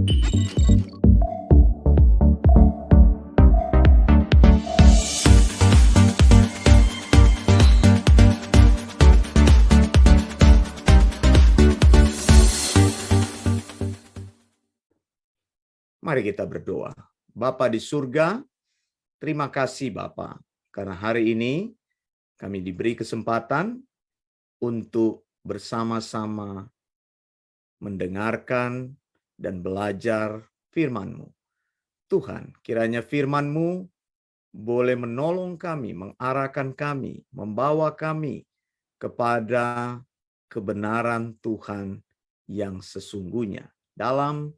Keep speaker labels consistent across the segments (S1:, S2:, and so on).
S1: Mari kita berdoa. Bapa di surga, terima kasih Bapa, karena hari ini kami diberi kesempatan untuk bersama-sama mendengarkan dan belajar firman-Mu. Tuhan, kiranya firman-Mu boleh menolong kami, mengarahkan kami, membawa kami kepada kebenaran Tuhan yang sesungguhnya. Dalam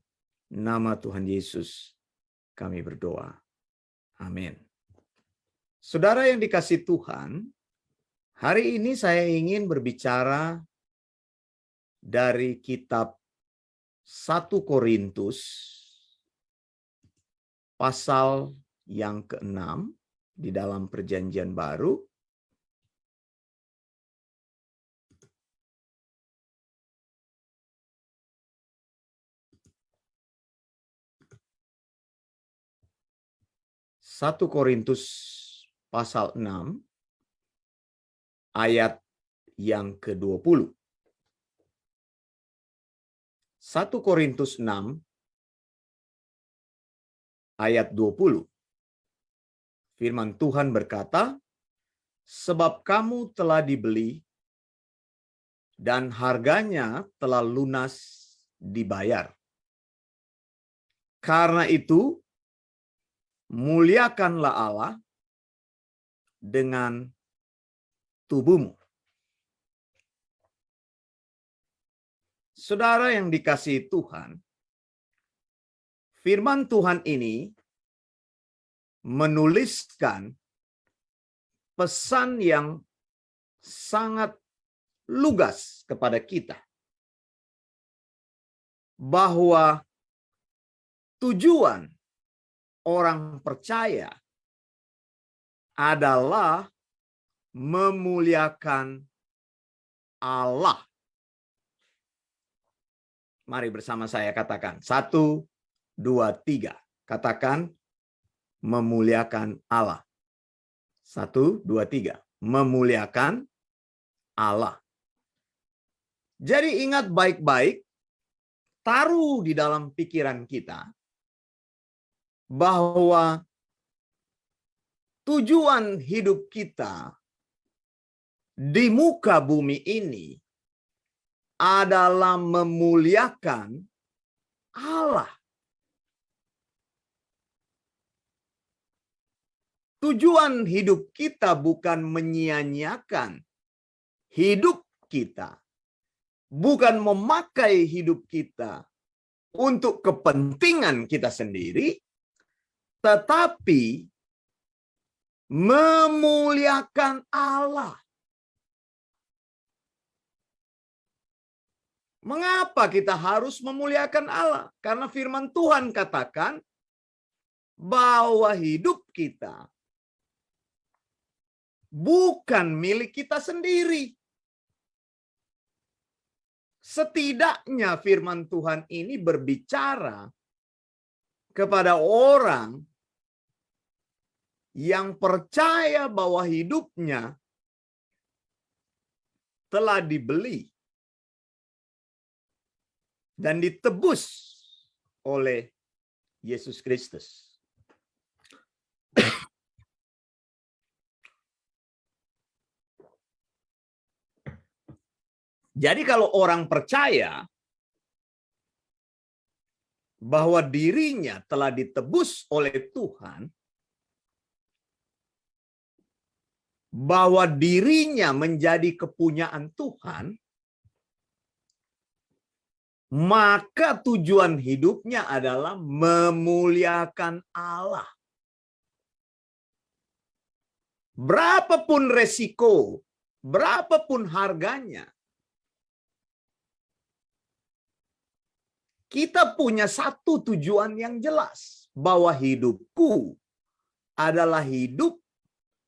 S1: nama Tuhan Yesus kami berdoa. Amin. Saudara yang dikasihi Tuhan, hari ini saya ingin berbicara dari kitab 1 Korintus pasal yang ke-6 di dalam Perjanjian Baru. Satu Korintus pasal 6 ayat yang ke-20. 1 Korintus 6 ayat 20. Firman Tuhan berkata, "Sebab kamu telah dibeli dan harganya telah lunas dibayar. Karena itu, muliakanlah Allah dengan tubuhmu." Saudara yang dikasihi Tuhan, firman Tuhan ini menuliskan pesan yang sangat lugas kepada kita, bahwa tujuan orang percaya adalah memuliakan Allah. Mari bersama saya katakan. 1, 2, 3. Katakan memuliakan Allah. 1, 2, 3. Memuliakan Allah. Jadi ingat baik-baik, taruh di dalam pikiran kita bahwa tujuan hidup kita di muka bumi ini adalah memuliakan Allah. Tujuan hidup kita bukan menyia-nyiakan hidup kita, bukan memakai hidup kita untuk kepentingan kita sendiri, tetapi memuliakan Allah. Mengapa kita harus memuliakan Allah? Karena firman Tuhan katakan bahwa hidup kita bukan milik kita sendiri. Setidaknya firman Tuhan ini berbicara kepada orang yang percaya bahwa hidupnya telah dibeli dan ditebus oleh Yesus Kristus. Jadi kalau orang percaya bahwa dirinya telah ditebus oleh Tuhan, bahwa dirinya menjadi kepunyaan Tuhan, maka tujuan hidupnya adalah memuliakan Allah. Berapapun resiko, berapapun harganya, kita punya satu tujuan yang jelas, bahwa hidupku adalah hidup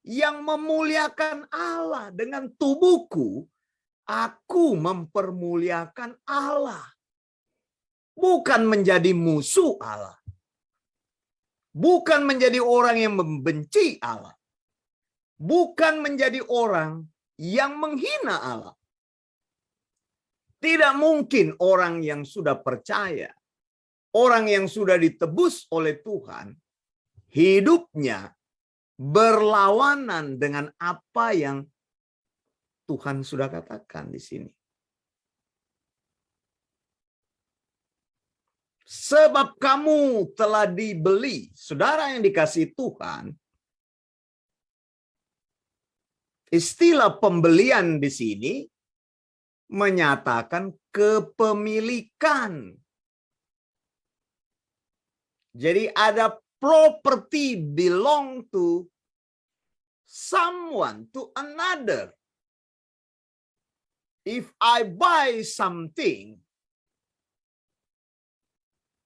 S1: yang memuliakan Allah. Dengan tubuhku, aku mempermuliakan Allah. bukan menjadi musuh Allah. Bukan menjadi orang yang membenci Allah. Bukan menjadi orang yang menghina Allah. Tidak mungkin orang yang sudah percaya, orang yang sudah ditebus oleh Tuhan, hidupnya berlawanan dengan apa yang Tuhan sudah katakan di sini. Sebab kamu telah dibeli, saudara yang dikasihi Tuhan. Istilah pembelian di sini menyatakan kepemilikan. Jadi ada property belong to someone, to another. If I buy something,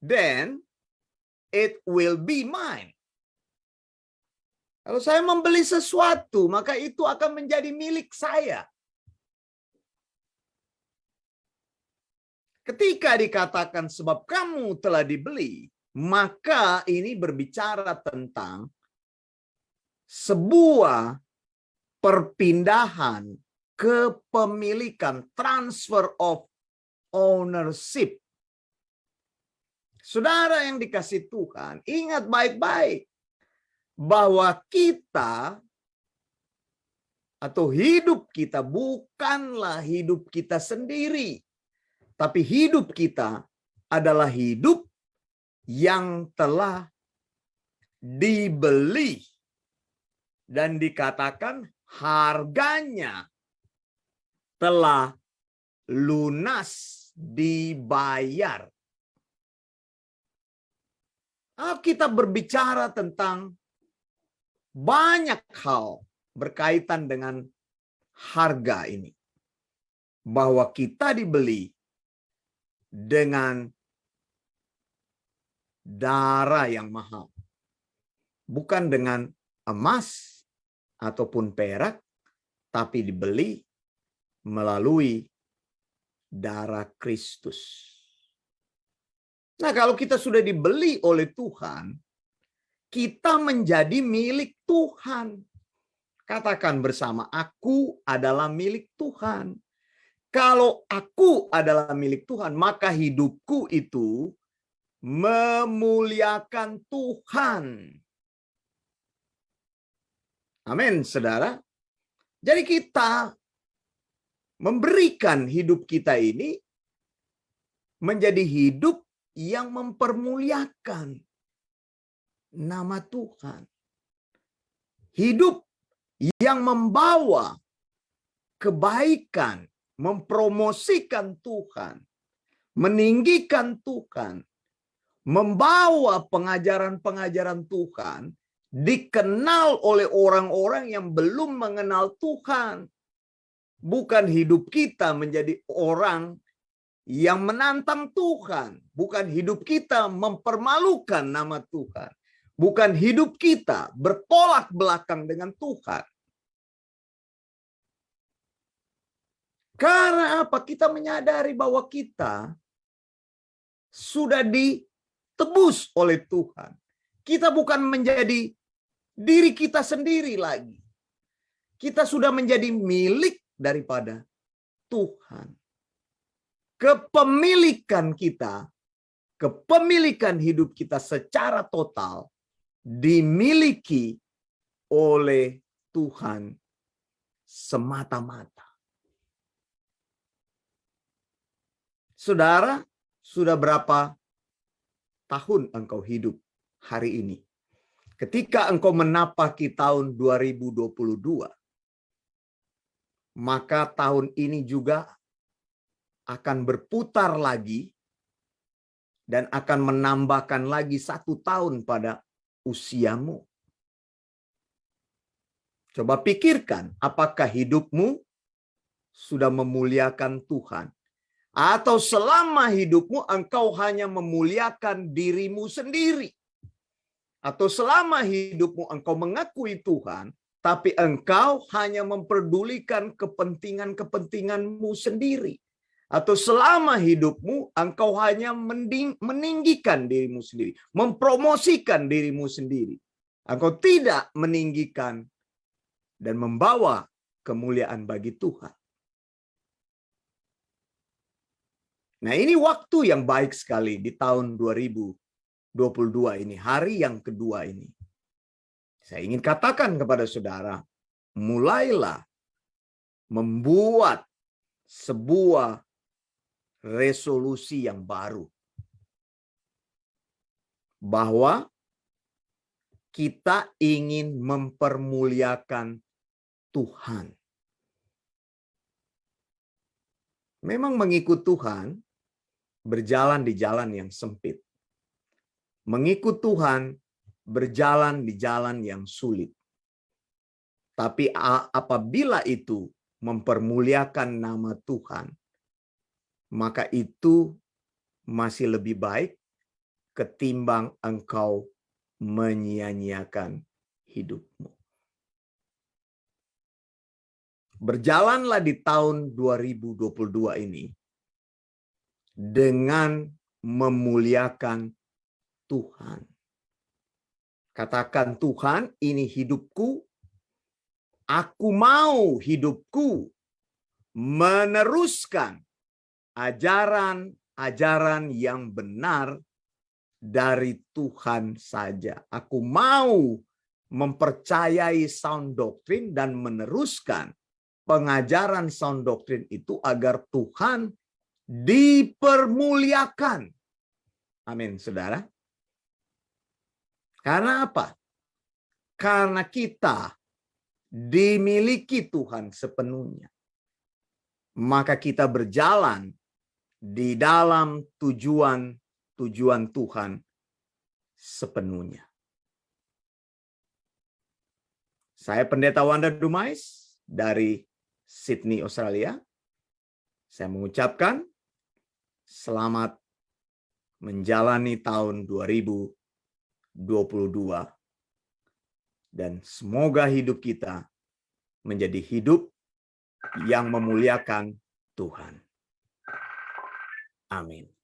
S1: then it will be mine. Kalau saya membeli sesuatu, maka itu akan menjadi milik saya. Ketika dikatakan sebab kamu telah dibeli, maka ini berbicara tentang sebuah perpindahan kepemilikan, transfer of ownership. Saudara yang dikasihi Tuhan, ingat baik-baik bahwa kita atau hidup kita bukanlah hidup kita sendiri, tapi hidup kita adalah hidup yang telah dibeli dan dikatakan harganya telah lunas dibayar. Kita berbicara tentang banyak hal berkaitan dengan harga ini. Bahwa kita dibeli dengan darah yang mahal. Bukan dengan emas ataupun perak, tapi dibeli melalui darah Kristus. Nah, kalau kita sudah dibeli oleh Tuhan, kita menjadi milik Tuhan. Katakan bersama, aku adalah milik Tuhan. Kalau aku adalah milik Tuhan, maka hidupku itu memuliakan Tuhan. Amin, saudara. Jadi kita memberikan hidup kita ini menjadi hidup yang mempermuliakan nama Tuhan. Hidup yang membawa kebaikan, mempromosikan Tuhan, meninggikan Tuhan, membawa pengajaran-pengajaran Tuhan, dikenal oleh orang-orang yang belum mengenal Tuhan. Bukan hidup kita menjadi orang yang menantang Tuhan. Bukan hidup kita mempermalukan nama Tuhan. Bukan hidup kita bertolak belakang dengan Tuhan. Karena apa? Kita menyadari bahwa kita sudah ditebus oleh Tuhan. Kita bukan menjadi diri kita sendiri lagi. Kita sudah menjadi milik daripada Tuhan. Kepemilikan kita, kepemilikan hidup kita secara total dimiliki oleh Tuhan semata-mata. Saudara, sudah berapa tahun engkau hidup hari ini? Ketika engkau menapaki tahun 2022, maka tahun ini juga akan berputar lagi dan akan menambahkan lagi 1 tahun pada usiamu. Coba pikirkan, apakah hidupmu sudah memuliakan Tuhan? Atau selama hidupmu engkau hanya memuliakan dirimu sendiri? Atau selama hidupmu engkau mengakui Tuhan, tapi engkau hanya memperdulikan kepentingan-kepentinganmu sendiri? atau selama hidupmu engkau hanya meninggikan dirimu sendiri, mempromosikan dirimu sendiri. Engkau tidak meninggikan dan membawa kemuliaan bagi Tuhan. Nah, ini waktu yang baik sekali di tahun 2022 ini, hari yang kedua ini. Saya ingin katakan kepada saudara, mulailah membuat sebuah resolusi yang baru. Bahwa kita ingin mempermuliakan Tuhan. Memang mengikut Tuhan berjalan di jalan yang sempit. Mengikut Tuhan berjalan di jalan yang sulit. Tapi apabila itu mempermuliakan nama Tuhan, maka itu masih lebih baik ketimbang engkau menyia-nyiakan hidupmu. Berjalanlah di tahun 2022 ini dengan memuliakan Tuhan. Katakan, Tuhan, ini hidupku. Aku mau hidupku meneruskan ajaran-ajaran yang benar dari Tuhan saja. Aku mau mempercayai sound doctrine dan meneruskan pengajaran sound doctrine itu agar Tuhan dipermuliakan. Amin, saudara. Karena apa? Karena kita dimiliki Tuhan sepenuhnya. Maka kita berjalan di dalam tujuan Tuhan sepenuhnya. Saya Pendeta Wanda Dumais dari Sydney, Australia. Saya mengucapkan selamat menjalani tahun 2022. Dan semoga hidup kita menjadi hidup yang memuliakan Tuhan. Amin.